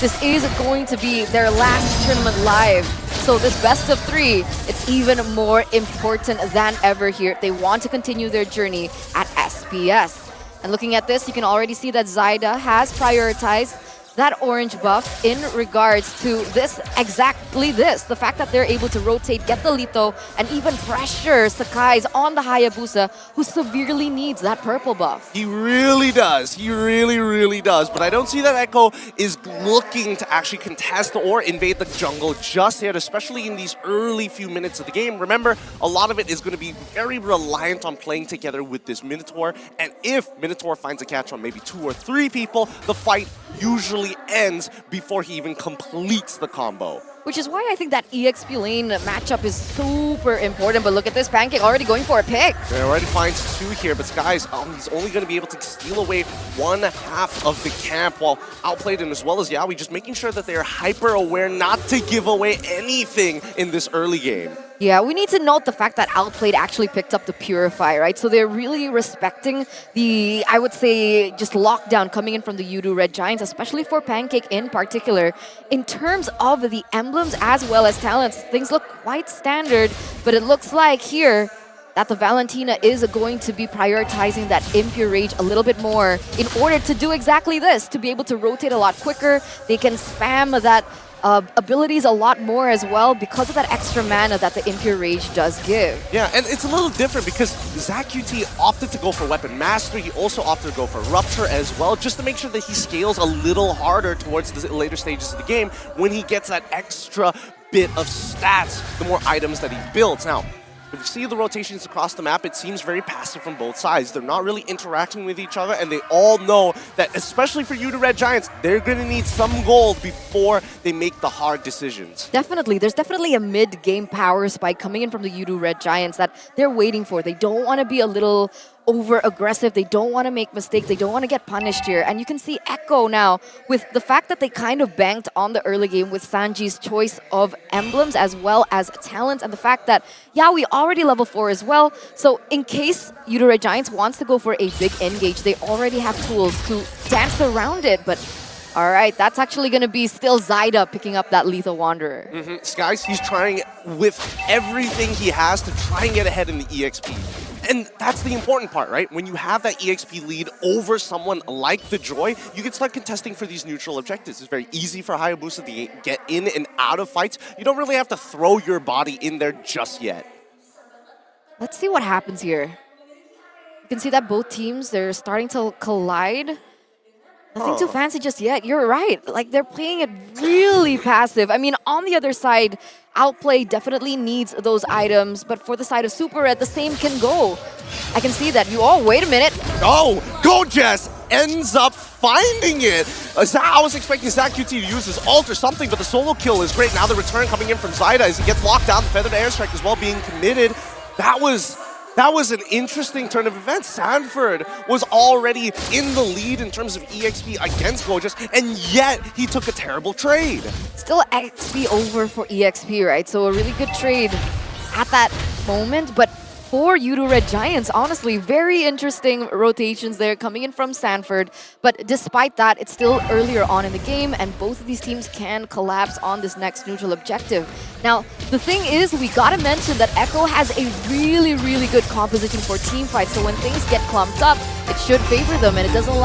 this is going to be their last tournament live. So this best of 3, it's even more important than ever here. They want to continue their journey at SPS. And looking at this, you can already see that Zyda has prioritized that orange buff in regards to this, exactly this. The fact that they're able to rotate, get the Litho, and even pressure Sakai's on the Hayabusa, who severely needs that purple buff. He really does. He really, really does. But I don't see that Echo is looking to actually contest or invade the jungle just yet, especially in these early few minutes of the game. Remember, a lot of it is going to be very reliant on playing together with this Minotaur. And if Minotaur finds a catch on maybe 2 or 3 people, the fight usually ends before he even completes the combo. Which is why I think that EXP lane matchup is super important. But look at this, Pancake already going for a pick. They already finds 2 here, but Skies, he's only going to be able to steal away 1/2 of the camp while outplayed him, as well as Yaoi, just making sure that they're hyper aware not to give away anything in this early game. Yeah, we need to note the fact that Outplayed actually picked up the Purify, right? So they're really respecting the, I would say, just lockdown coming in from the Yudu Red Giants, especially for Pancake in particular. In terms of the emblems as well as talents, things look quite standard, but it looks like here that the Valentina is going to be prioritizing that Impure Rage a little bit more in order to do exactly this, to be able to rotate a lot quicker. They can spam that abilities a lot more as well because of that extra mana that the Impure Rage does give. Yeah, and it's a little different because ZachQT opted to go for Weapon Master. He also opted to go for Rupture as well, just to make sure that he scales a little harder towards the later stages of the game when he gets that extra bit of stats, the more items that he builds. Now, if you see the rotations across the map, it seems very passive from both sides. They're not really interacting with each other, and they all know that, especially for you, the Red Giants, they're going to need some gold before they make the hard decisions. Definitely. There's definitely a mid-game power spike coming in from the Yudu Red Giants that they're waiting for. They don't want to be a little over-aggressive. They don't want to make mistakes. They don't want to get punished here. And you can see Echo now with the fact that they kind of banked on the early game with Sanji's choice of emblems as well as talents, and the fact that Yaoi already level 4 as well. So in case Yudu Red Giants wants to go for a big engage, they already have tools to dance around it. But all right, that's actually going to be still Zyda picking up that Lethal Wanderer. Skies, he's trying with everything he has to try and get ahead in the EXP. And that's the important part, right? When you have that EXP lead over someone like the Joy, you can start contesting for these neutral objectives. It's very easy for Hayabusa to get in and out of fights. You don't really have to throw your body in there just yet. Let's see what happens here. You can see that both teams, they're starting to collide. Nothing too fancy just yet. You're right. Like, they're playing it really passive. I mean, on the other side, Outplay definitely needs those items, but for the side of Super Red, the same can go. I can see that. Oh, wait a minute. Oh, Go-Jess ends up finding it. I was expecting ZachQT to use his ult or something, but the solo kill is great. Now the return coming in from Zyda as he gets locked down. The Feathered Airstrike as well being committed. That was an interesting turn of events. Sanford was already in the lead in terms of EXP against Go-Jess, and yet he took a terrible trade. Still XP over for EXP, right? So a really good trade at that moment, but for Yudu Red Giants, honestly, very interesting rotations there coming in from Sanford. But despite that, it's still earlier on in the game, and both of these teams can collapse on this next neutral objective. Now, the thing is, we gotta mention that Echo has a really, really good composition for team fights. So when things get clumped up, it should favor them, and it doesn't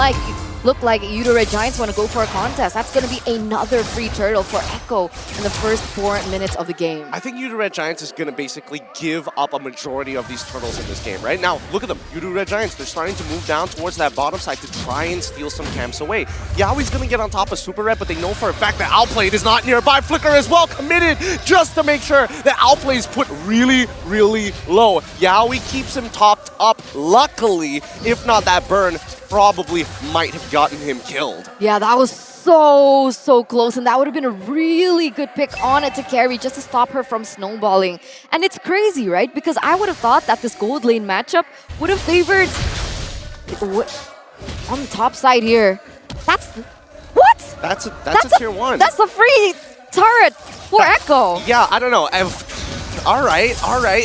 look like Yudu Red Giants want to go for a contest. That's going to be another free turtle for Echo in the first 4 minutes of the game. I think Yudu Red Giants is going to basically give up a majority of these turtles in this game, right? Now, look at them. Yudu Red Giants, they're starting to move down towards that bottom side to try and steal some camps away. Yaoi's going to get on top of Super Red, but they know for a fact that Outplayed is not nearby. Flicker as well committed just to make sure that Outplay is put really, really low. Yaoi keeps him topped up. Luckily, if not that burn, probably might have gotten him killed. Yeah, that was so close, and that would have been a really good pick on it to carry just to stop her from snowballing. And it's crazy, right? Because I would have thought that this gold lane matchup would have favored on the top side here. That's what? That's a tier 1. That's a free turret for Echo. Yeah, I don't know. All right.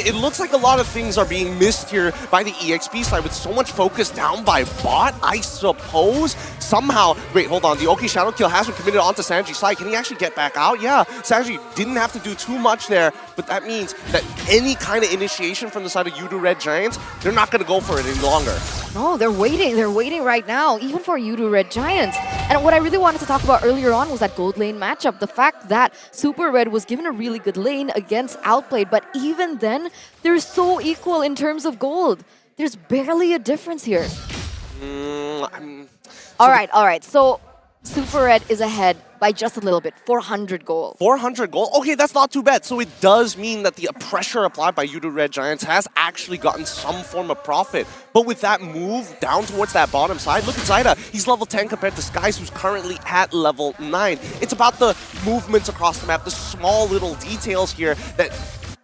It looks like a lot of things are being missed here by the EXP side with so much focus down by bot, I suppose. somehow, wait, hold on, the Oki Shadow Kill has been committed onto Sanji's side. Can he actually get back out? Yeah, Sanji didn't have to do too much there, but that means that any kind of initiation from the side of Yudu Red Giants, they're not going to go for it any longer. No, they're waiting right now, even for Yudu Red Giants. And what I really wanted to talk about earlier on was that gold lane matchup. The fact that Super Red was given a really good lane against Outplayed, but even then, they're so equal in terms of gold. There's barely a difference here. All right. So Super Red is ahead by just a little bit, 400 gold. 400 gold? Okay, that's not too bad. So it does mean that the pressure applied by Yudu Red Giants has actually gotten some form of profit. But with that move down towards that bottom side, look at Zaida. He's level 10 compared to Skies, who's currently at level 9. It's about the movements across the map, the small little details here that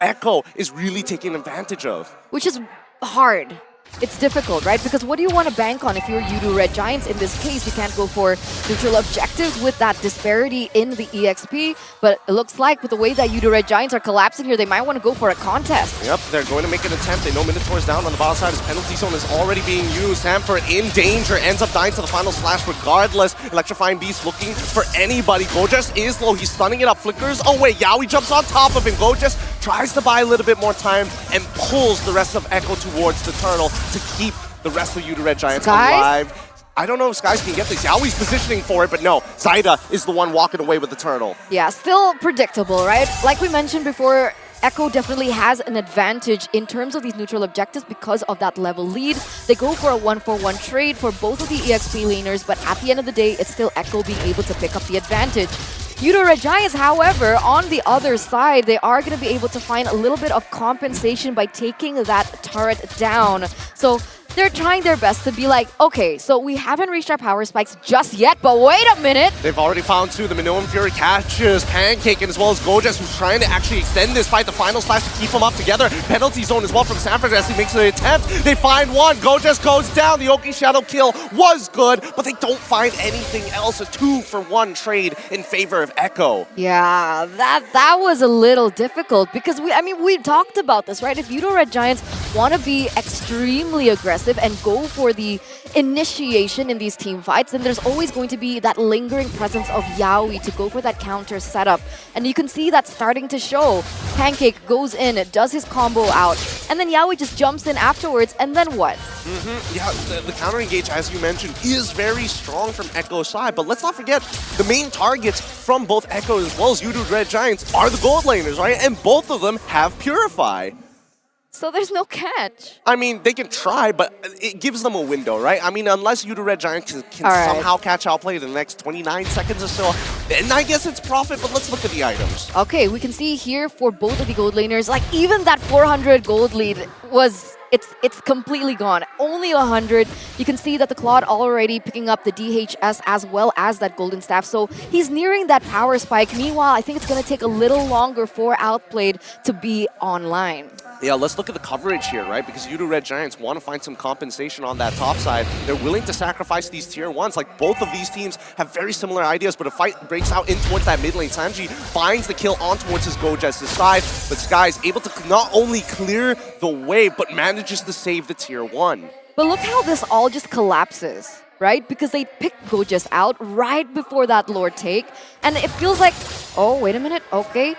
Echo is really taking advantage of. Which is hard. It's difficult, right? Because what do you want to bank on if you're Yudu Red Giants? In this case, you can't go for neutral objectives with that disparity in the EXP. But it looks like with the way that Yudu Red Giants are collapsing here, they might want to go for a contest. Yep, they're going to make an attempt. They know Minotaur's down on the bottom side. His penalty zone is already being used. Sanford in danger, ends up dying to the final slash regardless. Electrifying Beast looking for anybody. Gojas is low. He's stunning it up. Flickers away. Yaoi jumps on top of him. Gojas tries to buy a little bit more time and pulls the rest of Echo towards the turtle to keep the rest of Yudu Red Giants alive. I don't know if Skies can get this. Yaoi's positioning for it, but no. Zaida is the one walking away with the turtle. Yeah, still predictable, right? Like we mentioned before, Echo definitely has an advantage in terms of these neutral objectives because of that level lead. They go for a 1-for-1 trade for both of the EXP laners, but at the end of the day, it's still Echo being able to pick up the advantage. Yudu Red Giants, however, on the other side, they are going to be able to find a little bit of compensation by taking that turret down. So they're trying their best to be like, okay, so we haven't reached our power spikes just yet, but wait a minute. They've already found two. The Minoan Fury catches Pancake and as well as Gojas, who's trying to actually extend this fight. The final slash to keep them up together. Penalty zone as well from Sanford as he makes an attempt. They find one. Gojas goes down. The Oki Shadow kill was good, but they don't find anything else. A 2-for-1 trade in favor of Echo. Yeah, that was a little difficult because we talked about this, right? If Yudu Red Giants want to be extremely aggressive and go for the initiation in these team fights, then there's always going to be that lingering presence of Yaoi to go for that counter setup. And you can see that starting to show. Pancake goes in, does his combo out, and then Yaoi just jumps in afterwards, and then what? Yeah, the counter engage, as you mentioned, is very strong from Echo's side, but let's not forget the main targets from both Echo as well as Yudu Red Giants are the gold laners, right? And both of them have Purify. So there's no catch. I mean, they can try, but it gives them a window, right? I mean, unless Yudu Red Giants can somehow catch Outplay in the next 29 seconds or so, then I guess it's profit, but let's look at the items. Okay, we can see here for both of the gold laners, like even that 400 gold lead was... It's completely gone. Only 100. You can see that the Claude already picking up the DHS as well as that golden staff. So he's nearing that power spike. Meanwhile, I think it's going to take a little longer for Outplayed to be online. Yeah, let's look at the coverage here, right? Because Yudu Red Giants want to find some compensation on that top side. They're willing to sacrifice these tier 1s. Like, both of these teams have very similar ideas, but a fight breaks out in towards that mid lane. Sanji finds the kill on towards his Gojas' side, but Sky is able to not only clear the wave, but manages to save the tier 1. But look how this all just collapses, right? Because they picked Gojas out right before that Lord take, and it feels like, oh, wait a minute, okay.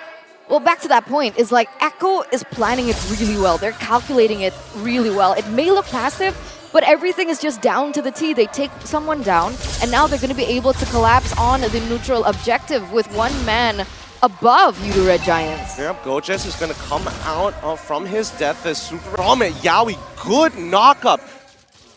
Well, back to that point, is like Echo is planning it really well. They're calculating it really well. It may look passive, but everything is just down to the T. They take someone down, and now they're going to be able to collapse on the neutral objective with one man above Yudu Red Giants. Yep, Gojas is going to come out from his death as super from it. Yaoi, good knock-up.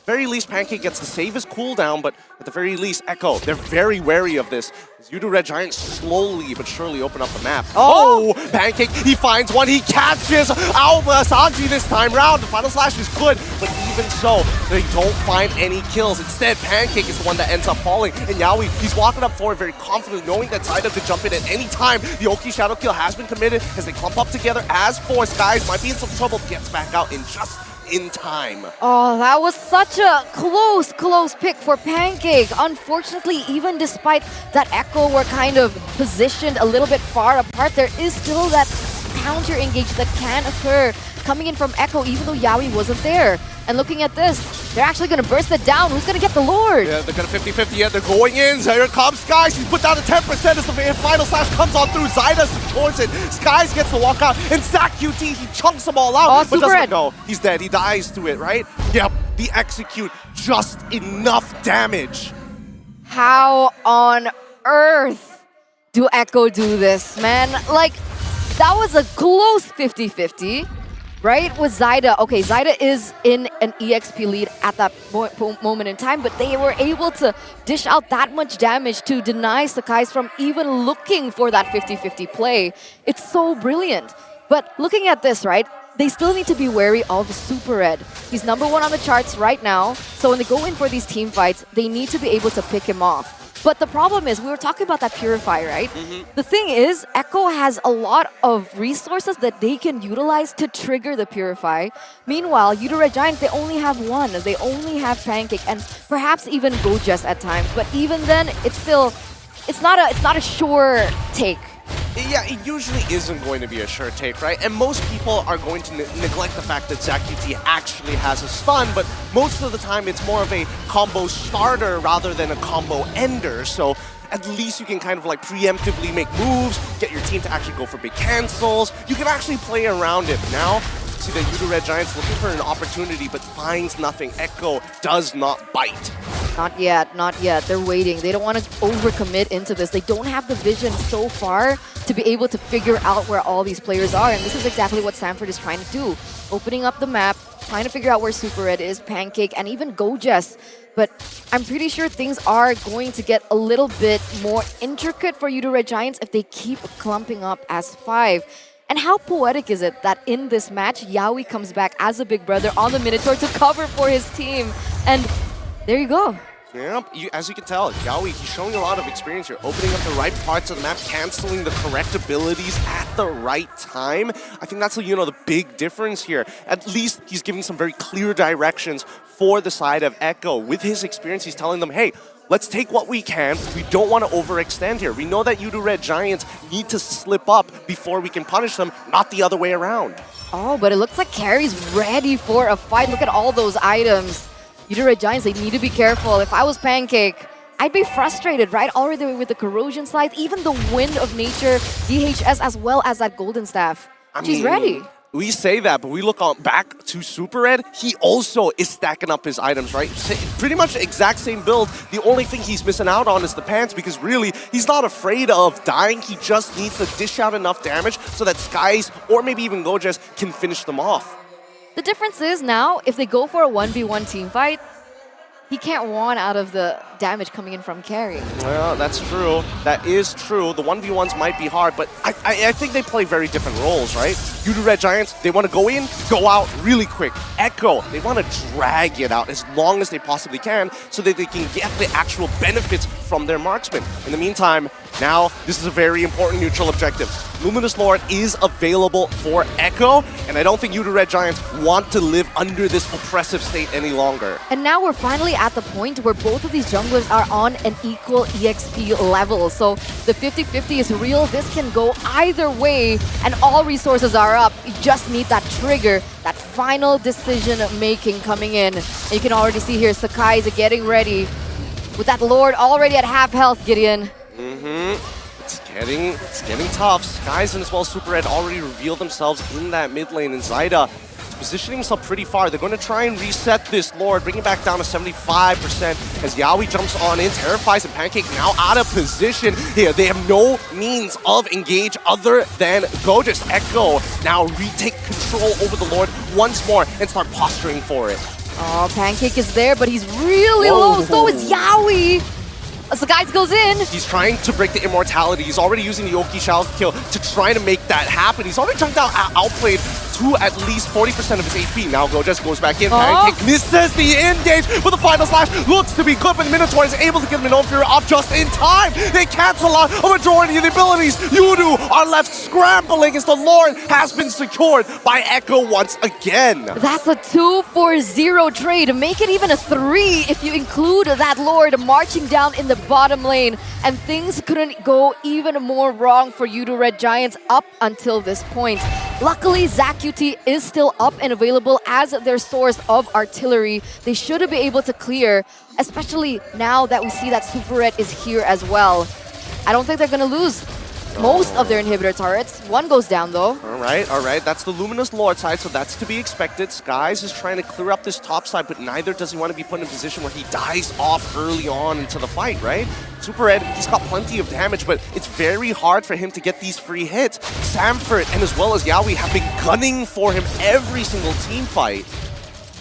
Very least, Pancake gets to save his cooldown, but at the very least, Echo, they're very wary of this. As Yudu Red Giants slowly but surely open up the map. Oh, Pancake, he finds one, he catches Alba Sanji this time round. The final slash is good, but even so, they don't find any kills. Instead, Pancake is the one that ends up falling, and Yaoi, he's walking up forward very confidently, knowing that Zaida could jump in at any time. The Oki Shadow kill has been committed as they clump up together as four. Skies might be in some trouble, gets back out in time. Oh, that was such a close pick for Pancake. Unfortunately, even despite that Echo were kind of positioned a little bit far apart, there is still that counter engage that can occur coming in from Echo, even though Yaoi wasn't there. And looking at this, They're actually going to burst it down. Who's going to get the Lord? Yeah, they're going to 50-50. Yeah, they're going in. Here comes Skies. He's put down to 10% as the final slash comes on through. Zyda secures it. Skies gets the walk out. And Zach QT, he chunks them all out. Oh, but doesn't Super go. He's dead. He dies to it, right? Yep. The execute. Just enough damage. How on earth do Echo do this, man? Like, that was a close 50-50. Right, with Zyda. Okay, Zyda is in an EXP lead at that moment in time, but they were able to dish out that much damage to deny Sakai's from even looking for that 50-50 play. It's so brilliant. But looking at this, right, they still need to be wary of Super Red. He's #1 on the charts right now, so when they go in for these team fights, they need to be able to pick him off. But the problem is, we were talking about that Purify, right? The thing is, Echo has a lot of resources that they can utilize to trigger the Purify. Meanwhile, Red Giants, they only have one. They only have Pancake and perhaps even Gojas at times. But even then, it's not a sure take. Yeah, it usually isn't going to be a sure take, right? And most people are going to neglect the fact that ZachQT actually has a stun, but most of the time it's more of a combo starter rather than a combo ender. So at least you can kind of like preemptively make moves, get your team to actually go for big cancels. You can actually play around it. Now, see the Red Giants looking for an opportunity but finds nothing. Echo does not bite. Not yet, not yet. They're waiting. They don't want to overcommit into this. They don't have the vision so far to be able to figure out where all these players are. And this is exactly what Sanford is trying to do. Opening up the map, trying to figure out where Super Red is, Pancake, and even Gojas. But I'm pretty sure things are going to get a little bit more intricate for Red Giants if they keep clumping up as 5. And how poetic is it that in this match, Yawi comes back as a big brother on the Minotaur to cover for his team. And there you go. Yeah, as you can tell, Yawi, he's showing a lot of experience here, opening up the right parts of the map, canceling the correct abilities at the right time. I think that's, the big difference here. At least he's giving some very clear directions for the side of Echo. With his experience, he's telling them, hey, let's take what we can. We don't want to overextend here. We know that Red Giants need to slip up before we can punish them, not the other way around. Oh, but it looks like Carrie's ready for a fight. Look at all those items. Red Giants, they need to be careful. If I was Pancake, I'd be frustrated, right? Already with the corrosion slides, even the Wind of Nature, DHS, as well as that Golden Staff. She's ready. We say that, but we look back to Super Red, he also is stacking up his items, right? Pretty much the exact same build. The only thing he's missing out on is the pants, because really, he's not afraid of dying. He just needs to dish out enough damage so that Skies, or maybe even Gojas, can finish them off. The difference is now, if they go for a 1v1 team fight, he can't won out of the damage coming in from Carrie. Well, that's true. That is true. The 1v1s might be hard, but I think they play very different roles, right? Red Giants, they want to go in, go out really quick. Echo, they want to drag it out as long as they possibly can so that they can get the actual benefits from their marksman. In the meantime, now, this is a very important neutral objective. Luminous Lord is available for Echo, and I don't think Red Giants want to live under this oppressive state any longer. And now we're finally at the point where both of these junglers are on an equal EXP level. So the 50-50 is real. This can go either way, and all resources are up. You just need that trigger, that final decision-making coming in. And you can already see here, Sakai is getting ready with that Lord already at half health, Gideon. It's getting tough. Skies and as well as Super Red already revealed themselves in that mid lane, and Zyda is positioning himself pretty far. They're going to try and reset this Lord, bring it back down to 75% as Yawi jumps on in, terrifies, and Pancake now out of position here. They have no means of engage other than Gojas. Echo now retake control over the Lord once more and start posturing for it. Oh, Pancake is there, but he's really low. So is Yawi. Sakai goes in. He's trying to break the immortality. He's already using the Oki Shell kill to try to make that happen. He's already chunked out, outplayed to at least 40% of his HP. Now Gojas goes back in. Pancake misses the engage, but the final slash looks to be good, but the Minotaur is able to get Minot Fury off just in time. They cancel out a majority of the abilities. Yudu are left scrambling as the Lord has been secured by Echo once again. That's a 2-4-0 trade. Make it even a 3 if you include that Lord marching down in the bottom lane, and things couldn't go even more wrong for Yudu Red Giants up until this point. Luckily, ZaQT is still up and available as their source of artillery. They should be able to clear, especially now that we see that Super Red is here as well. I don't think they're going to lose most of their inhibitor turrets. One goes down though. All right. That's the Luminous Lord side, so that's to be expected. Skies is trying to clear up this top side, but neither does he want to be put in a position where he dies off early on into the fight, right? Super Red, he's got plenty of damage, but it's very hard for him to get these free hits. Samford and as well as Yawi have been gunning for him every single team fight.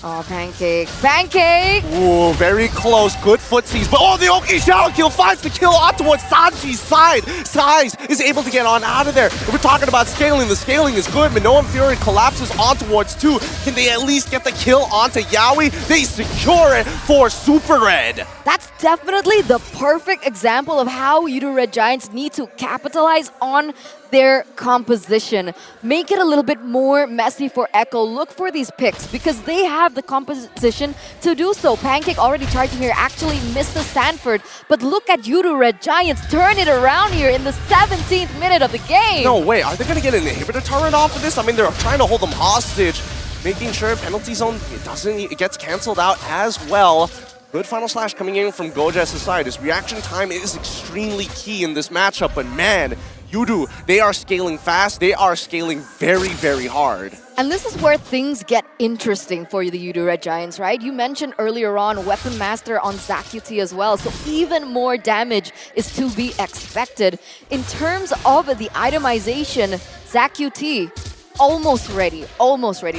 Oh, Pancake. Pancake! Ooh, very close. Good footsies. But oh, the Oki Shadow Kill finds the kill on towards Sanji's side. Skies is able to get on out of there. If we're talking about scaling, the scaling is good. Minoan Fury collapses on towards 2. Can they at least get the kill onto Yawi? They secure it for Super Red. That's definitely the perfect example of how Yudu Red Giants need to capitalize on their composition. Make it a little bit more messy for Echo. Look for these picks because they have the composition to do so. Pancake already charging here, actually missed the Stanford, but look at Yudu Red Giants turn it around here in the 17th minute of the game. No way, are they going to get an inhibitor turret off of this? I mean, they're trying to hold them hostage, making sure penalty zone it gets canceled out as well. Good final slash coming in from Gojas' side. His reaction time is extremely key in this matchup, but man, Yudu, they are scaling fast. They are scaling very, very hard. And this is where things get interesting for the Yudu Red Giants, right? You mentioned earlier on Weapon Master on ZaQT as well, so even more damage is to be expected. In terms of the itemization, ZaQT, almost ready,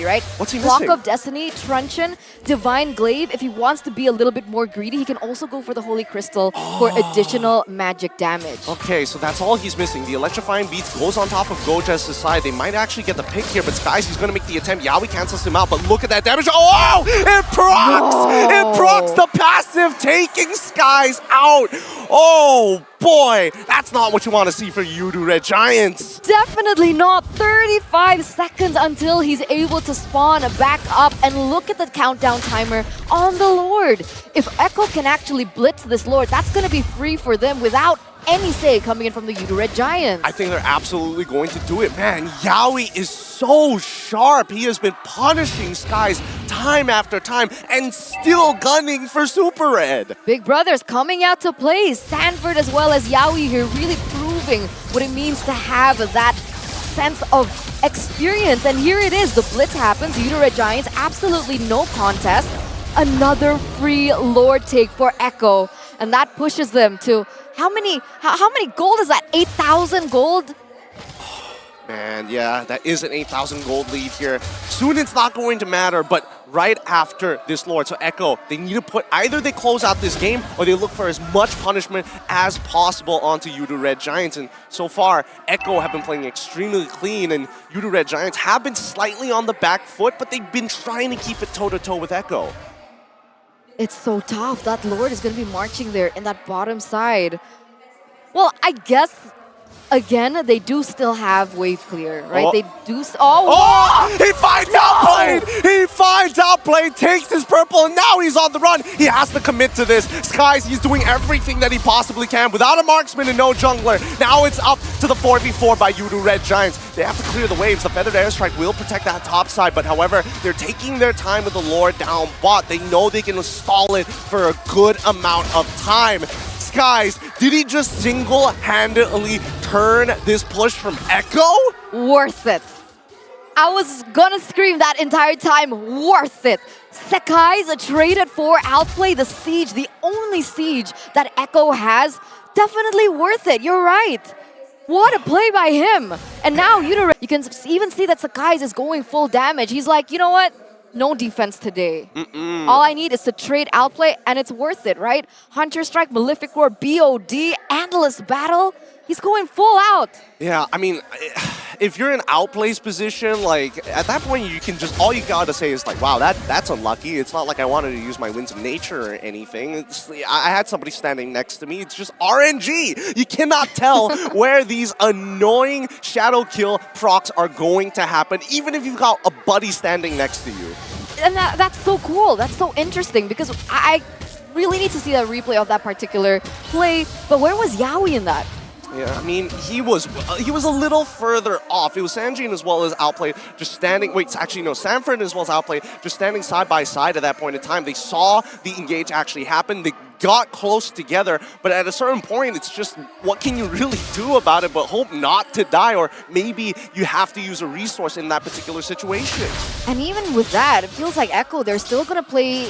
right? What's he Flock missing? of Destiny, Truncheon, Divine Glaive. If he wants to be a little bit more greedy, he can also go for the Holy Crystal for additional magic damage. Okay, so that's all he's missing. The Electrifying Beats goes on top of Gojas' side. They might actually get the pick here, but Skies, he's going to make the attempt. Yawi cancels him out, but look at that damage. Oh, it procs! No. It procs the passive, taking Skies out. Oh, boy. That's not what you want to see for Yudu Red Giants. Definitely not. 35 seconds until he's able to spawn back up, and look at the countdown timer on the Lord. If Echo can actually blitz this Lord, that's going to be free for them without any say coming in from the Yudu Red Giants. I think they're absolutely going to do it. Man, Yawi is so sharp. He has been punishing Skies time after time and still gunning for Super Red. Big Brothers coming out to play. Stanford as well as Yawi here really proving what it means to have that sense of experience. And here it is. The blitz happens. Yudu Red Giants, absolutely no contest. Another free Lord take for Echo. And that pushes them to how many gold is that? 8,000 gold? Man, yeah, that is an 8,000 gold lead here. Soon it's not going to matter, but right after this Lord, so Echo, they need to put, either they close out this game or they look for as much punishment as possible onto Yudu Red Giants. And so far, Echo have been playing extremely clean, and Yudu Red Giants have been slightly on the back foot, but they've been trying to keep it toe-to-toe with Echo. It's so tough. That Lord is going to be marching there in that bottom side. Well, I guess, again, they do still have wave clear, right? Oh. They do... He finds outplayed! He finds outplayed, takes his purple, and now he's on the run. He has to commit to this. Skies, he's doing everything that he possibly can without a marksman and no jungler. Now it's up to the 4v4 by Yudu Red Giants. They have to clear the waves. The Feathered Airstrike will protect that top side, but however, they're taking their time with the Lord down bot. They know they can stall it for a good amount of time. Skies, did he just single-handedly turn this push from Echo? Worth it. I was gonna scream that entire time, worth it. Sekai's traded for outplay the siege, the only siege that Echo has. Definitely worth it, you're right. What a play by him. And now you can even see that Sekai's is going full damage. He's like, you know what? No defense today. All I need is to trade outplay, and it's worth it, right? Hunter Strike, Malefic Roar, BOD, Endless Battle. He's going full out. Yeah, I mean, if you're in outplays position, like, at that point, you can just, all you gotta say is like, wow, that's unlucky. It's not like I wanted to use my Winds of Nature or anything. I had somebody standing next to me. It's just RNG. You cannot tell where these annoying shadow kill procs are going to happen, even if you've got a buddy standing next to you. And that's so cool. That's so interesting because really need to see that replay of that particular play. But where was Yaoi in that? Yeah, I mean, he was a little further off. It was Sanjin as well as Outplay just standing. Wait, actually no, Sanford as well as Outplay just standing side by side at that point in time. They saw the engage actually happen. They got close together, but at a certain point, it's just what can you really do about it? But hope not to die, or maybe you have to use a resource in that particular situation. And even with that, it feels like Echo, they're still gonna play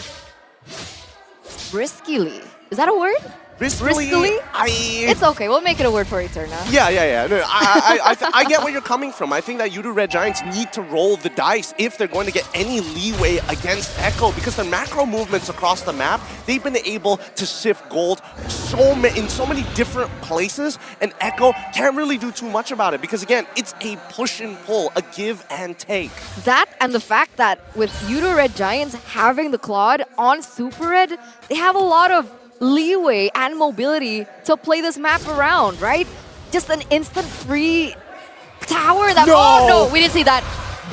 riskily. Is that a word? Riskily? It's okay. We'll make it a word for Eterna. Yeah. No, I get where you're coming from. I think that Yudu Red Giants need to roll the dice if they're going to get any leeway against Echo, because their macro movements across the map, they've been able to sift gold in so many different places, and Echo can't really do too much about it because, again, it's a push and pull, a give and take. That and the fact that with Yudu Red Giants having the Claude on Super Red, they have a lot of leeway and mobility to play this map around, right? Just an instant free tower that— Oh no, we didn't see that.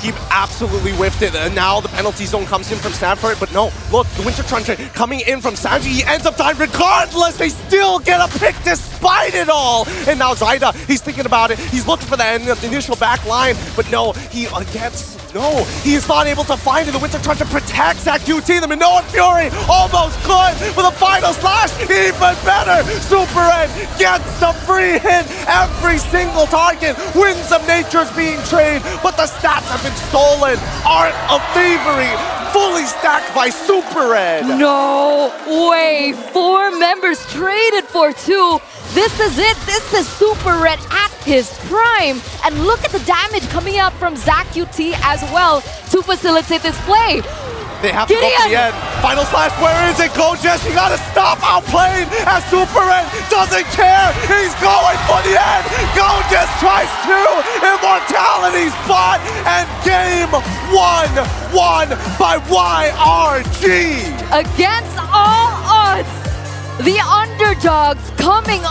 He absolutely whiffed it, and now the penalty zone comes in from Stanford, but no, look, the Winter Truncheon coming in from Sanji, he ends up dying regardless, they still get a pick despite it all! And now Zaida, he's thinking about it, he's looking for the initial back line, but no, he is not able to find it. The Winter Truncheon protects that QT, the Minoan Fury almost good with a final slash, even better! Super Red gets the free hit, every single target, Winds of Nature's being traded, but the stats have been stolen. Art of Thievery fully stacked by Super Red. No way. 4 members traded for 2. This is it. This is Super Red at his prime. And look at the damage coming out from ZachQT as well to facilitate this play. They have to go to the end. Final slash, where is it? Go, Jess, you gotta stop outplaying as Super Red doesn't care. He's going for the end. Go, Jess tries to. Immortality spot, and game 1 won by YRG. Against all odds, the underdogs coming